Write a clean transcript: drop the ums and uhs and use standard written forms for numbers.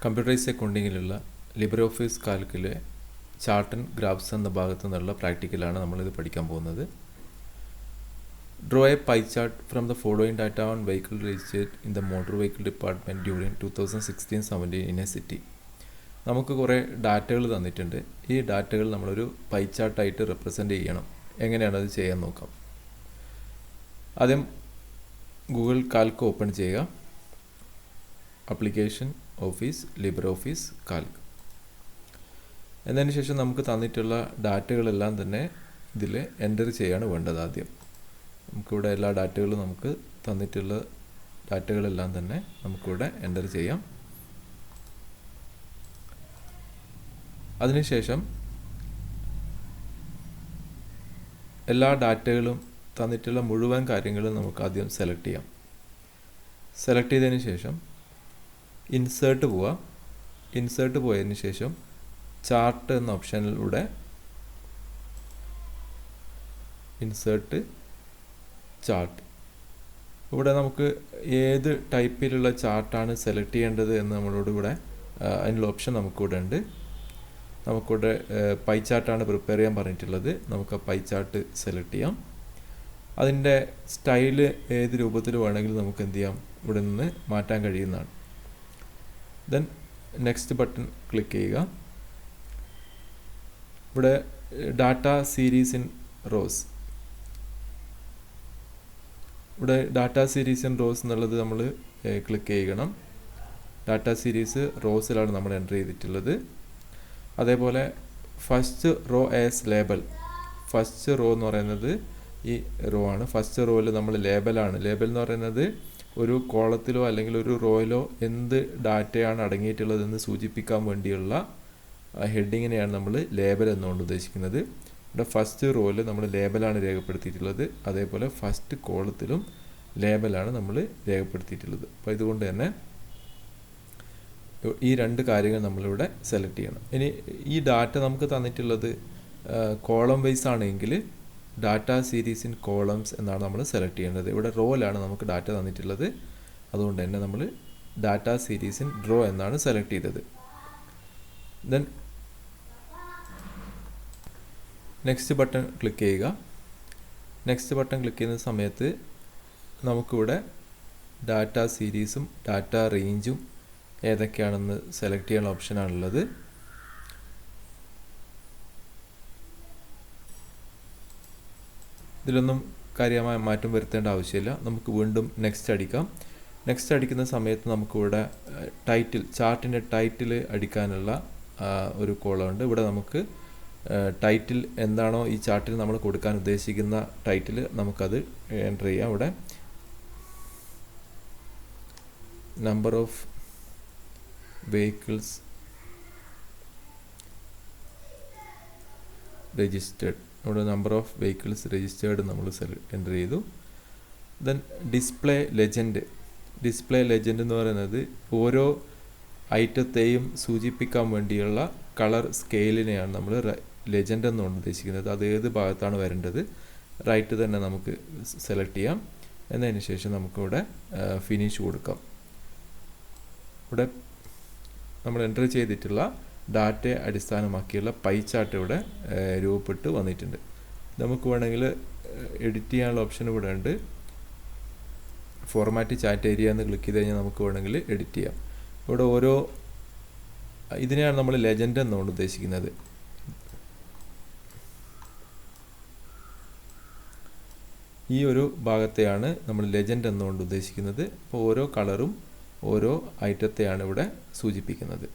Computerised അക്കൗണ്ടിങ്ങിലുള്ള libre office കാൽക്കിലെ chart and graphs എന്ന ഭാഗത്തു നിന്നുള്ള പ്രാക്ടിക്കലാണ് നമ്മളിത് പഠിക്കാൻ പോകുന്നത്. Draw a pie chart from the following data on vehicle registered in the motor vehicle department during 2016-17 in a city. നമുക്ക് കുറേ ഡാറ്റകൾ തന്നിട്ടുണ്ട്. ഈ ഡാറ്റകൾ നമ്മളൊരു പൈ ചാർട്ടായിട്ട് റെപ്രസെൻ്റ് ചെയ്യണം. എങ്ങനെയാണ് അത് ചെയ്യാൻ നോക്കാം. ആദ്യം ഗൂഗിൾ കാൽക്ക് ഓപ്പൺ ചെയ്യുക. Application, office, Libre office Calc. എന്നതിന് ശേഷം നമുക്ക് തന്നിട്ടുള്ള ഡാറ്റകളെല്ലാം തന്നെ ഇതിൽ എൻ്റർ ചെയ്യാണ് വേണ്ടത്. ആദ്യം നമുക്കിവിടെ എല്ലാ ഡാറ്റകളും നമുക്ക് തന്നിട്ടുള്ള ഡാറ്റകളെല്ലാം തന്നെ നമുക്കിവിടെ എൻ്റർ ചെയ്യാം. അതിനുശേഷം എല്ലാ ഡാറ്റകളും തന്നിട്ടുള്ള മുഴുവൻ കാര്യങ്ങളും നമുക്ക് ആദ്യം സെലക്ട് ചെയ്യാം. സെലക്ട് ചെയ്തതിന് ശേഷം ഇൻസേർട്ട് പോവാം. ഇൻസേർട്ട് പോയതിന് ശേഷം ചാർട്ട് എന്ന ഓപ്ഷനിലൂടെ ഇൻസേർട്ട് ചാർട്ട്. ഇവിടെ നമുക്ക് ഏത് ടൈപ്പിലുള്ള ചാർട്ടാണ് സെലക്ട് ചെയ്യേണ്ടത് എന്ന് നമ്മളോട് ഇവിടെ അതിനുള്ള ഓപ്ഷൻ നമുക്കിവിടെ ഉണ്ട്. നമുക്കിവിടെ പൈ ചാർട്ടാണ് പ്രിപ്പയർ ചെയ്യാൻ പറഞ്ഞിട്ടുള്ളത്. നമുക്ക് ആ പൈ ചാർട്ട് സെലക്ട് ചെയ്യാം. അതിൻ്റെ സ്റ്റൈല് ഏത് രൂപത്തിൽ വേണമെങ്കിലും നമുക്ക് എന്ത് ചെയ്യാം, ഇവിടെ നിന്ന് മാറ്റാൻ കഴിയുന്നതാണ്. ദെൻ നെക്സ്റ്റ് ബട്ടൺ ക്ലിക്ക് ചെയ്യുക. ഇവിടെ ഡാറ്റ സീരീസ് ഇൻ റോസ്, ഇവിടെ ഡാറ്റ സീരീസ് ഇൻ റോസ് എന്നുള്ളത് നമ്മൾ ക്ലിക്ക് ചെയ്യണം. ഡാറ്റ സീരീസ് റോസിലാണ് നമ്മൾ എൻ്റർ ചെയ്തിട്ടുള്ളത്. അതേപോലെ first row as label. First row എന്ന് പറയുന്നത് ഈ റോ ആണ്. ഫസ്റ്റ് റോയിൽ നമ്മൾ ലേബലാണ്. ലേബൽ എന്ന് പറയുന്നത് ഒരു കോളത്തിലോ അല്ലെങ്കിൽ ഒരു റോയിലോ എന്ത് ഡാറ്റയാണ് അടങ്ങിയിട്ടുള്ളതെന്ന് സൂചിപ്പിക്കാൻ വേണ്ടിയുള്ള ഹെഡിങ്ങിനെയാണ് നമ്മൾ ലേബൽ എന്നുകൊണ്ട് ഉദ്ദേശിക്കുന്നത്. ഇവിടെ ഫസ്റ്റ് റോയിൽ നമ്മൾ ലേബലാണ് രേഖപ്പെടുത്തിയിട്ടുള്ളത്. അതേപോലെ ഫസ്റ്റ് കോളത്തിലും ലേബലാണ് നമ്മൾ രേഖപ്പെടുത്തിയിട്ടുള്ളത്. അപ്പോൾ ഇതുകൊണ്ട് തന്നെ ഈ രണ്ട് കാര്യങ്ങൾ നമ്മളിവിടെ സെലക്ട് ചെയ്യണം. ഇനി ഈ ഡാറ്റ നമുക്ക് തന്നിട്ടുള്ളത് കോളം വൈസ് ആണെങ്കിൽ ഡാറ്റ സീരീസ് ഇൻ കോളംസ് എന്നാണ് നമ്മൾ സെലക്ട് ചെയ്യേണ്ടത്. ഇവിടെ റോയിലാണ് നമുക്ക് ഡാറ്റ തന്നിട്ടുള്ളത്. അതുകൊണ്ട് തന്നെ നമ്മൾ ഡാറ്റ സീരീസ് ഇൻ ഡ്രോ എന്നാണ് സെലക്ട് ചെയ്തത്. ദെൻ നെക്സ്റ്റ് ബട്ടൺ ക്ലിക്ക് ചെയ്യുക. നെക്സ്റ്റ് ബട്ടൺ ക്ലിക്ക് ചെയ്യുന്ന സമയത്ത് നമുക്കിവിടെ ഡാറ്റ സീരീസും ഡാറ്റ റേഞ്ചും ഏതൊക്കെയാണെന്ന് സെലക്ട് ചെയ്യാനുള്ള ഓപ്ഷനാണുള്ളത്. ഇതിലൊന്നും കാര്യമായ മാറ്റം വരുത്തേണ്ട ആവശ്യമില്ല. നമുക്ക് വീണ്ടും നെക്സ്റ്റ് അടിക്കാം. നെക്സ്റ്റ് അടിക്കുന്ന സമയത്ത് നമുക്കിവിടെ ടൈറ്റിൽ, ചാർട്ടിൻ്റെ ടൈറ്റിൽ അടിക്കാനുള്ള ഒരു കോളമുണ്ട്. ഇവിടെ നമുക്ക് ടൈറ്റിൽ എന്താണോ ഈ ചാർട്ടിൽ നമ്മൾ കൊടുക്കാൻ ഉദ്ദേശിക്കുന്ന ടൈറ്റിൽ നമുക്കത് എൻ്റർ ചെയ്യാം. ഇവിടെ നമ്പർ ഓഫ് വെഹിക്കിൾസ് രജിസ്റ്റേർഡ്, ഇവിടെ നമ്പർ ഓഫ് വെഹിക്കിൾസ് രജിസ്റ്റേർഡ് നമ്മൾ എൻ്റർ ചെയ്തു. Then display legend. Display legend എന്ന് പറയുന്നത് ഓരോ ഐറ്റത്തെയും സൂചിപ്പിക്കാൻ വേണ്ടിയുള്ള കളർ സ്കെയിലിനെയാണ് നമ്മൾ ലെജൻഡ് എന്നുകൊണ്ട് ഉദ്ദേശിക്കുന്നത്. അത് ഏത് ഭാഗത്താണ് വരേണ്ടത് റൈറ്റ് തന്നെ നമുക്ക് സെലക്ട് ചെയ്യാം. എന്നതിന് ശേഷം നമുക്കിവിടെ ഫിനിഷ് കൊടുക്കാം. ഇവിടെ നമ്മൾ എൻ്റർ ചെയ്തിട്ടുള്ള ഡാറ്റയെ അടിസ്ഥാനമാക്കിയുള്ള പൈ ചാർട്ട് ഇവിടെ രൂപപ്പെട്ട് വന്നിട്ടുണ്ട്. നമുക്ക് വേണമെങ്കിൽ എഡിറ്റ് ചെയ്യാനുള്ള ഓപ്ഷൻ ഇവിടെ ഉണ്ട്. ഫോർമാറ്റ് ചാറ്റ് ഏരിയ എന്ന് ക്ലിക്ക് ചെയ്ത് കഴിഞ്ഞാൽ നമുക്ക് വേണമെങ്കിൽ എഡിറ്റ് ചെയ്യാം. ഇവിടെ ഓരോ ഇതിനെയാണ് നമ്മൾ ലെജൻഡ് എന്നുകൊണ്ട് ഉദ്ദേശിക്കുന്നത്. ഈ ഒരു ഭാഗത്തെയാണ് നമ്മൾ ലെജൻഡ് എന്നുകൊണ്ട് ഉദ്ദേശിക്കുന്നത്. അപ്പോൾ ഓരോ കളറും ഓരോ ഐറ്റത്തെയാണ് ഇവിടെ സൂചിപ്പിക്കുന്നത്.